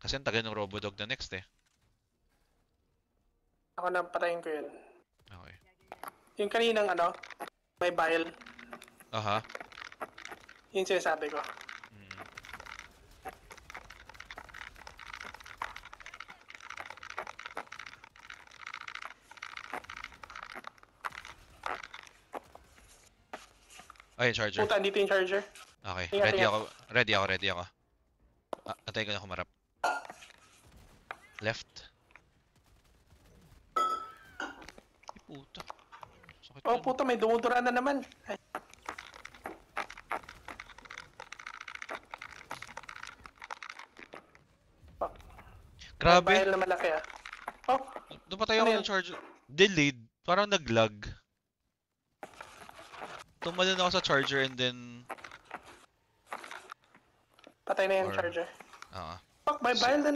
Kasi ang tagal ng Robodog na next eh. Ako na patayin ko yun. Okay. Yung kaninang ano, may bile. Aha. Yun sinasabi ko. Mm. Ay, charger. Puta, dito yung charger. Okay, Ingat, ready ingat. ako. Ready ako. Atay ko na kumarap. Left. Ay, puta. Sakit Oh, yun. puta, may dumudura na naman. Ay. Fuck. May Grabe. bile na malaki ah. Oh, Doon pa tayo Ano ako yan? ng charger. Delayed. Parang nag-lag. Tumalon ako sa charger and then... patay na yung Or- charger. Ah. Fuck, may bile na naman.